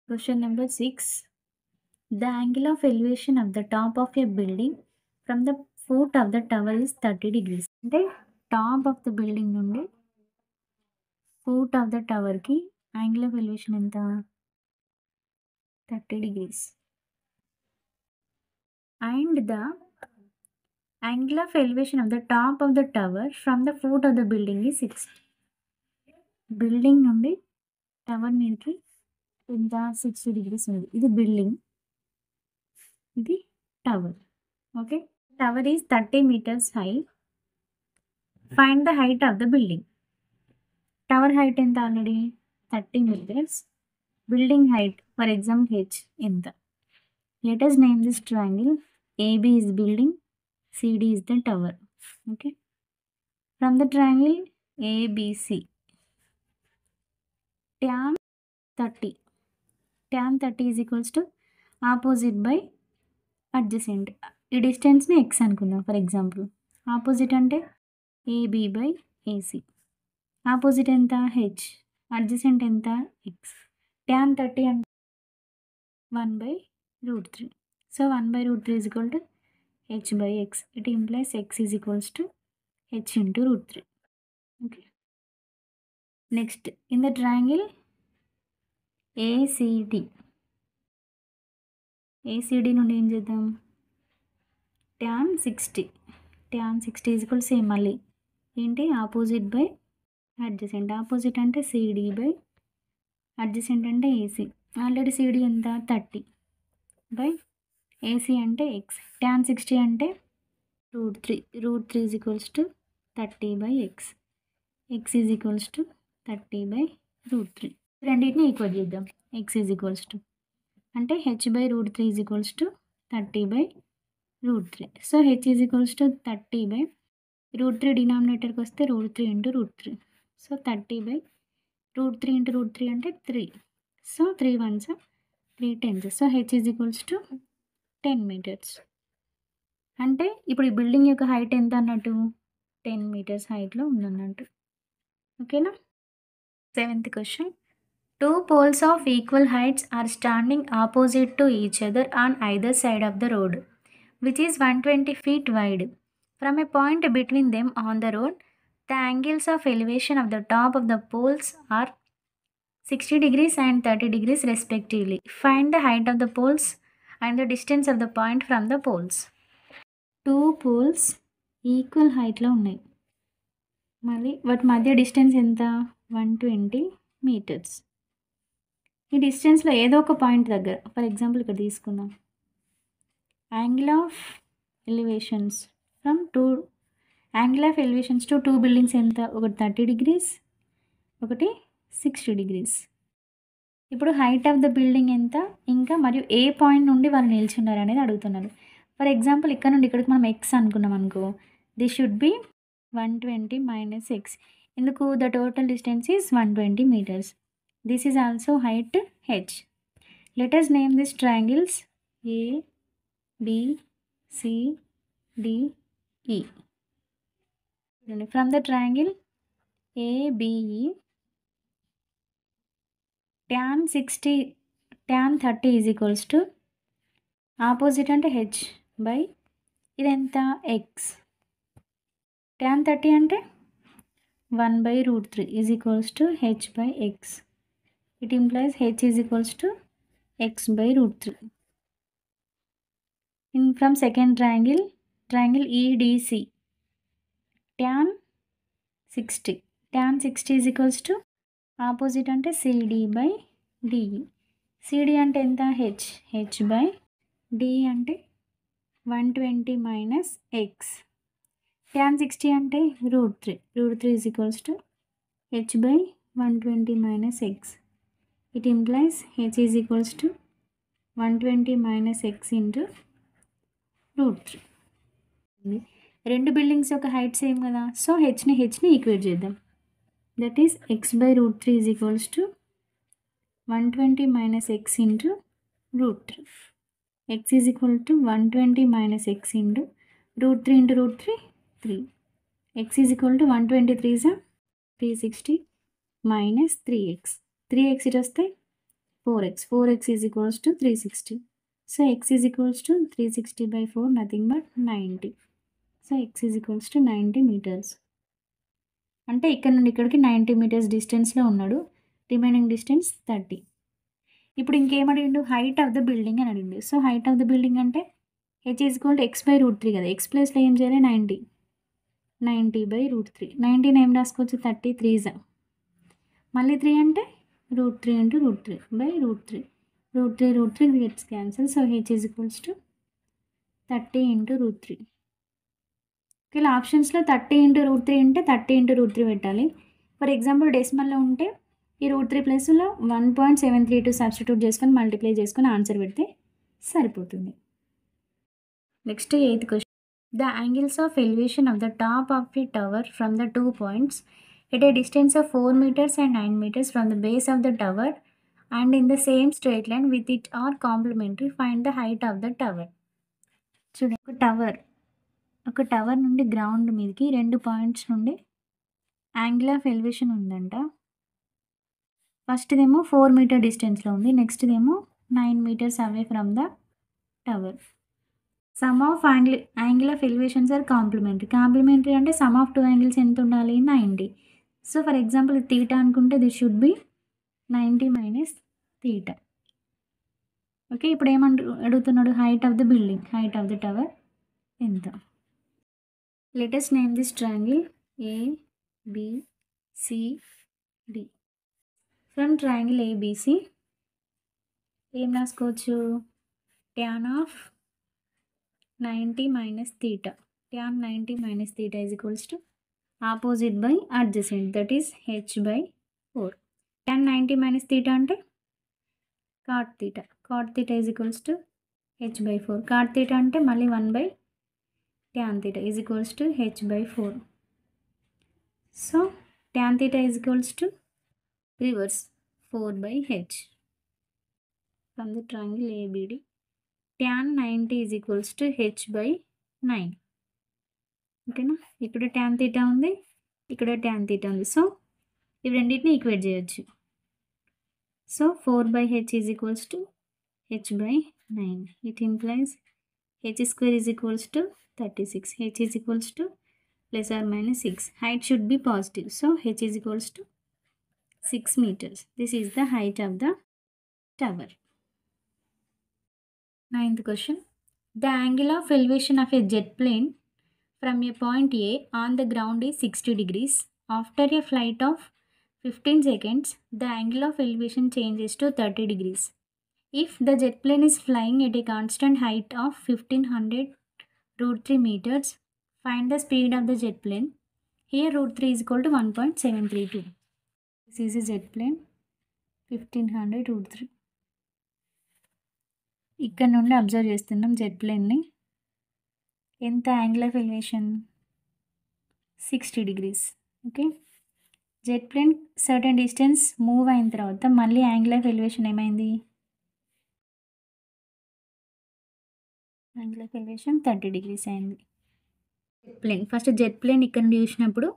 Question number 6. The angle of elevation of the top of a building from the foot of the tower is 30 degrees. అంటే top of the building నుండి foot of the టవర్కి angle of elevation ఎంత? 30 degrees. And the angle of elevation of the top of the tower from the foot of the building is 60. Building నుండి tower మీదకి ఎంత? 60 degrees ఉంది. ఇది building, ఇది tower. Okay, tower is 30 meters high. Find the height of the building. Tower height ఎంత? Already 30 meters. Building height for example h ఎంత? Let us name this triangle. AB is building, CD is the tower. Okay, from the triangle ABC, tan 30 is equals to opposite by adjacent. ఈ డిస్టెన్స్ని X అనుకుందాం for example. Opposite అంటే AB by AC. Opposite ఎంత? H. Adjacent ఎంత? X. tan 30 అంటే 1/√3. So 1/√3 is equal to h by x. It implies x is equals to h into √3. Okay. Next, in the triangle ACD నుండి ఏం చేద్దాం? tan 60 is equal to same మళ్ళీ ఏంటి? Opposite by adjacent. Opposite అంటే CD by adjacent అంటే AC. Already CD ఎంత? 30 by AC అంటే x. tan 60 అంటే √3. √3 is equals to 30 by x. x is equals to 30 by √3. రెండింటిని ఈక్వల్ చేద్దాం. x is equals to అంటే h by √3 is equals to 30 by √3. So h is equals to 30 by √3 డినామినేటర్కి వస్తే √3 into √3. So 30 by √3 into √3 అంటే 3. So 3 1s 3 10s. So h is equals to 10 meters. అంటే ఇప్పుడు ఈ building యొక్క height ఎంత అన్నట్టు? 10 meters హైట్లో ఉందన్నట్టు. ఓకేనా? 7th question. Two poles of equal heights are standing opposite to each other on either side of the road, which is 120 feet wide. From a point between them on the road, the angles of elevation of the top of the poles are 60 degrees and 30 degrees respectively. Find the height of the poles and the distance of the point from the poles. 2 poles equal హైట్లో ఉన్నాయి. మళ్ళీ వాటి మధ్య distance ఎంత? 120 meters. ఈ డిస్టెన్స్లో ఏదో ఒక పాయింట్ దగ్గర ఫర్ ఎగ్జాంపుల్ ఇక్కడ తీసుకుందాం. Angle of elevations to 2 buildings ఎంత? ఒకటి 30 degrees, ఒకటి 60 degrees. ఇప్పుడు హైట్ ఆఫ్ ద బిల్డింగ్ ఎంత, ఇంకా మరియు ఏ పాయింట్ నుండి వాళ్ళు నిల్చున్నారు అనేది అడుగుతున్నారు. ఫర్ ఎగ్జాంపుల్ ఇక్కడ నుండి ఇక్కడికి మనం ఎక్స్ అనుకున్నాం అనుకో, this should B 120 minus x. ఎందుకు? The total distance is 120 meters. This is also height h. Let us name this triangles ABCDE. From the triangle ABE, tan 30 is equals to opposite అంటే h by ఇదెంత? x. tan 30 అంటే 1/√3 is equals to h by x. It implies h is equals to x by √3. From second triangle EDC, tan 60 is equals to opposite అంటే CD by DE. CD అంటే ఎంత? h by DE అంటే 120 minus x. tan 60 అంటే √3 is equals to h by 120 minus x. It implies h is equals to 120 minus x into √3. రెండు buildings యొక్క height same కదా, so హెచ్ని equate చేద్దాం. That is x by √3 is equals to 120 minus x into √3. x is equal to 120 minus x into √3 into √3 3. x is equal to 123 is 360 minus 3x. 3x ఇటు వస్తే 4x. 4x is equals to 360. So x is equals to 360 by 4, nothing but 90. So x is equals to 90 meters. అంటే ఇక్కడ నుండి ఇక్కడికి 90 meters డిస్టెన్స్లో ఉన్నాడు. Remaining distance 30. ఇప్పుడు ఇంకేం అడిగిండు, హైట్ ఆఫ్ ద బిల్డింగ్ అని అడిగిండు. So height of the building అంటే h is equal to x by root 3 కదా. x ప్లేస్లో ఏం చేయాలి, 90 బై రూట్ 3. 90 ఏం రాసుకోవచ్చు, 33 మళ్ళీ 3 అంటే root 3 into root 3 by root 3. Root 3 gets cancel. So h is equals to 30 into root 3. ఇలా ఆప్షన్స్లో 30 ఇంటూ రూట్ 3 ఉంటే 30 ఇంటూ రూట్ 3 పెట్టాలి. ఫర్ ఎగ్జాంపుల్ డెసిమల్లో ఉంటే ఈ రూట్ 3 ప్లస్లో 1.732 సబ్స్టిట్యూట్ చేసుకొని మల్టిప్లై చేసుకొని ఆన్సర్ పెడితే సరిపోతుంది. Next 8th question. The angles of elevation of the top of a tower from the 2 points at a distance of 4 meters and 9 meters from the base of the tower and in the same straight line with it are complementary. Find the height of the tower. చూడండి, ఒక tower నుండి ground మీదకి 2 points నుండి angle of elevation ఉందంట. ఫస్ట్దేమో 4 meter డిస్టెన్స్లో ఉంది, నెక్స్ట్దేమో 9 meters away from the tower. Sum of angle of elevations are complementary అంటే సమ్ ఆఫ్ 2 angles ఎంత ఉండాలి, 90. సో ఫర్ ఎగ్జాంపుల్ తీటా అనుకుంటే this should be 90 minus theta. Okay, ఇప్పుడు అడుగుతున్నాడు height of the building, height of the tower ఎంత. Let us name this triangle ABCD. From triangle ABC ఏం రాసుకోవచ్చు, tan of 90 minus theta. tan 90 minus theta is equals to opposite by adjacent, that is h by 4. tan 90 minus theta అంటే cot theta. Cot theta is equals to h by 4. Cot theta అంటే మళ్ళీ 1 by tan theta is equals to h by 4. So tan theta is equals to reverse 4 by h. From the triangle ABD tan 90 is equals to h by 9. ఓకేనా, ఇక్కడ tan theta ఉంది, ఇక్కడ tan theta ఉంది. So ఇవి రెండింటిని equate చేయొచ్చు. So 4 by h is equals to h by 9. It implies h square is equals to 36. h is equals to plus or minus 6. Height should be positive. So h is equals to 6 meters. This is the height of the tower. 9th question. The angle of elevation of a jet plane from a point A on the ground is 60 degrees. After a flight of 15 seconds, the angle of elevation changes to 30 degrees. If the jet plane is flying at a constant height of 1500 root 3 meters, find the speed of the jet plane. Here root 3 is equal to 1.732. This is a jet plane, 1500 root 3. ఇక్కడ నుండి observe చేస్తున్నాం jet ప్లేన్ని. ఎంత angle of elevation, 60 degrees. Okay, jet plane certain distance move అయిన తర్వాత మళ్ళీ angle of elevation ఏమైంది, angle of elevation 30 degrees అయింది. జెట్ ప్లేన్ జెట్ ప్లేన్ ఇక్కడ నుండి చూసినప్పుడు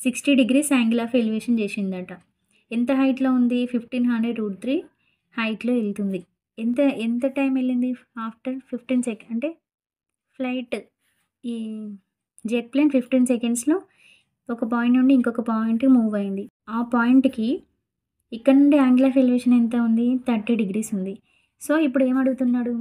60 degrees యాంగిల్ ఆఫ్ ఎలివేషన్ చేసిందట. ఎంత హైట్లో ఉంది, 1500 root 3 హైట్లో వెళ్తుంది. ఎంత టైం వెళ్ళింది, ఆఫ్టర్ 15 seconds. అంటే ఫ్లైట్ ఈ జెట్ ప్లేన్ 15 secondsలో ఒక పాయింట్ నుండి ఇంకొక పాయింట్కి మూవ్ అయింది. ఆ పాయింట్కి ఇక్కడ నుండి యాంగిల్ ఆఫ్ ఎలివేషన్ ఎంత ఉంది, 30 degrees ఉంది. సో ఇప్పుడు ఏమడుగుతున్నాడు,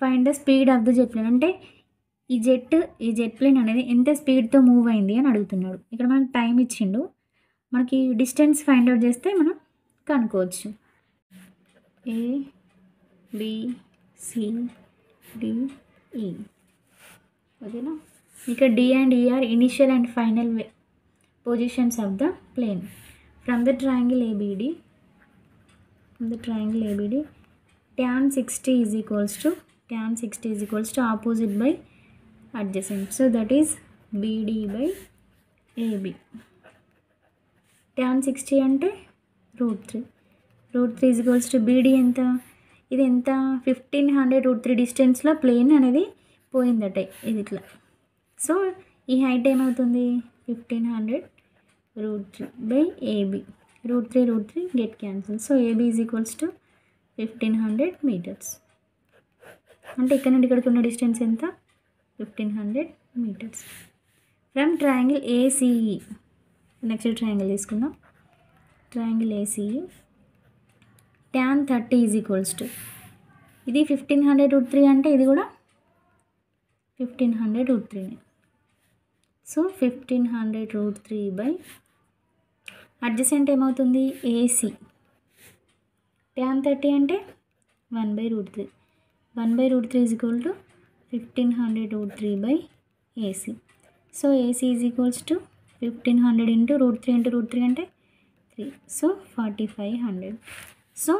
find the speed of the jet plane. అంటే ఈ జెట్ ప్లేన్ అనేది ఎంత స్పీడ్తో మూవ్ అయింది అని అడుగుతున్నాడు. ఇక్కడ మనకి టైం ఇచ్చిండు, మనకి డిస్టెన్స్ ఫైండ్ అవుట్ చేస్తే మనం కనుక్కోవచ్చు. ABCDE. ఓకేనా, ఇక్కడ D and E are initial and final positions of the plane. From the triangle ABD, tan 60 is equals to opposite by adjacent. So that is BD by AB. tan 60 అంటే root 3 is equals to BD ఎంత, ఇది ఎంత 1500 root 3 డిస్టెన్స్లో plane అనేది పోయిందట ఇది ఇట్లా. So ఈ హైట్ ఏమవుతుంది, 1500 root 3 by AB. root 3 get cancelled. So AB is equals to 1500 meters. అంటే ఇక్కడ నుండి ఇక్కడికి ఉన్న డిస్టెన్స్ ఎంత? 1500 meters. From triangle ACE, next triangle తీసుకుందాం. Triangle ACE tan 30 is equals to, ఇది 1500 root 3 అంటే ఇది కూడా 1500 root 3. So 1500 root 3 by adjacent ఏమవుతుంది? AC. tan 30 అంటే 1 by root 3. 1 by root 3 is equal to 1500 root 3 by AC. So AC is equals to 1500 into root 3 into root 3 అంటే 3. So 4500. So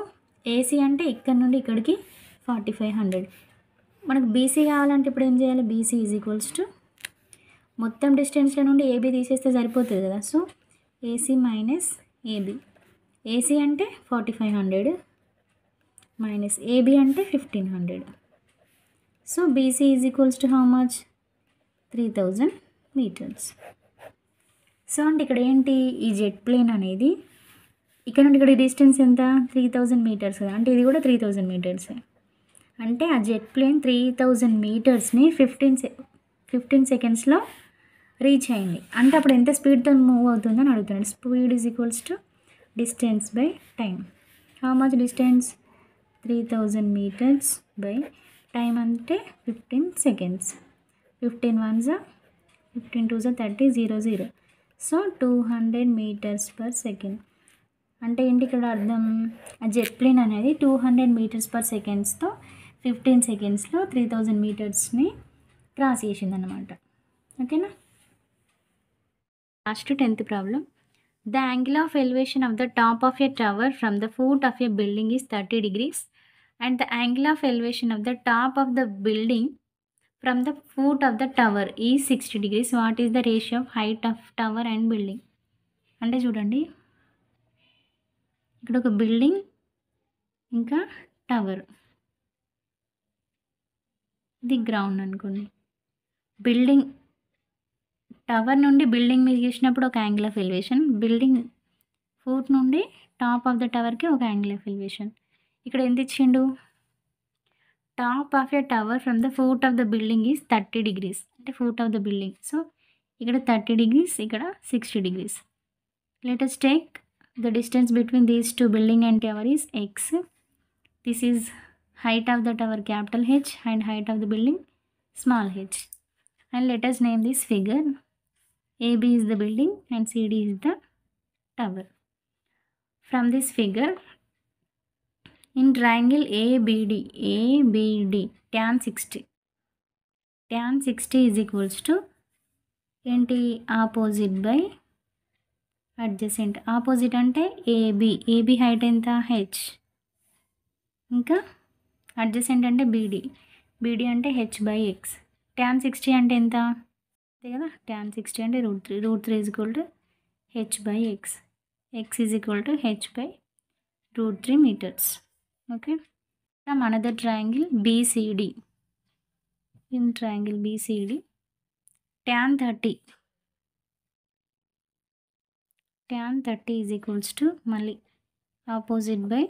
AC అంటే ఇక్కడ నుండి ఇక్కడికి 4500. మనకు BC కావాలంటే ఇప్పుడు ఏం చేయాలి? BC ఈజ్ ఈక్వల్స్ టు మొత్తం డిస్టెన్స్లో నుండి AB తీసేస్తే సరిపోతుంది కదా. So AC minus AB. AC అంటే 4500 మైనస్ AB అంటే 1500. So BC is equals to how much? 3000 meters. So అంటే ఇక్కడ ఏంటి? ఈ జెట్ ప్లేన్ అనేది ఇక్కడ నుండి ఇక్కడ డిస్టెన్స్ ఎంత? 3000 meters కదా. అంటే ఇది కూడా 3000 meters. అంటే ఆ జెట్ ప్లేన్ 3000 metersని 15 secondsలో రీచ్ అయింది. అంటే అప్పుడు ఎంత స్పీడ్తో మూవ్ అవుతుందని అడుగుతున్నాడు. Speed is equals to distance by time. How much distance? 3000 meters by time అంటే 15 seconds. 15 1s 15 2s 30 0 0. So 200 meters per second. అంటే ఏంటి ఇక్కడ అర్థం? ఆ జెట్ ప్లేన్ అనేది 200 meters per secondsతో 15 secondsలో 3000 metersని క్రాస్ చేసింది అన్నమాట. ఓకేనా? Last 10th problem. The angle of elevation of the top of a tower from the foot of a building is 30 degrees and the angle of elevation of the top of the building from the foot of the tower is 60 degrees. What is the ratio of height of tower and building? అంటే చూడండి, ఇక్కడ ఒక building ఇంకా tower, ఇది ground అనుకోండి. Building tower నుండి building మీద చూసినప్పుడు ఒక angle of elevation, building foot నుండి టాప్ ఆఫ్ ద టవర్కి ఒక యాంగిల్ ఆఫ్ ఎలివేషన్. ఇక్కడ ఎంత ఇచ్చిండు? Top of a tower from the foot of the building is 30 degrees. అంటే foot of the building. So ఇక్కడ 30 degrees, ఇక్కడ 60 degrees. Let us take the distance between these two building and tower is x. This is height of the tower capital H and height of the building small h. And let us name this figure. AB is the building and CD is the tower. From this figure, in triangle ABD tan 60. Tan 60 is equals to ఏంటి? Opposite by adjacent. Opposite అంటే AB height ఎంత? H. ఇంకా adjacent అంటే BD అంటే H/X. tan 60 అంటే ఎంత? అంతే కదా. tan 60 అంటే root 3. root 3 is equal to H/X. X is equal to H/root 3 meters. Okay. From another triangle BCD. In triangle BCD, tan 30 is equals to మళ్ళీ ఆపోజిట్ బై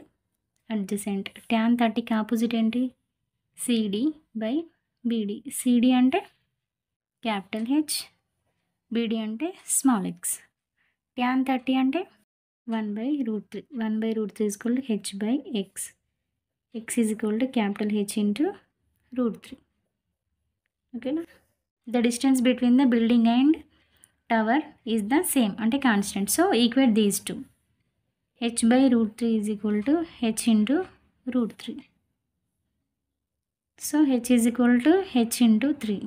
అడ్జసెంట్. tan 30కి opposite ఏంటి? CD by BD. CD అంటే capital H, BD అంటే small x. tan 30 అంటే 1/√3. 1/√3 is equal to H/X. X is equal to capital H into √3. Okay na? The distance between the building and tower is the same, ante constant. So equate these two. H/√3 is equal to H into √3. So H is equal to H into 3.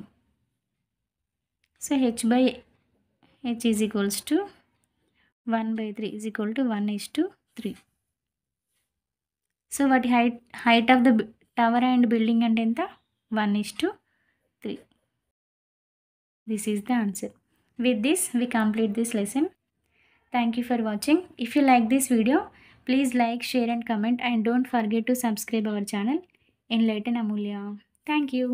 So H/H is equals to 1/3 is equal to 1:3. So what height of the tower and building and enta? 1:3. This is the answer. With this we complete this lesson. Thank you for watching. If you like this video, please like, share and comment, and don't forget to subscribe our channel Enlighten Amulya. Thank you.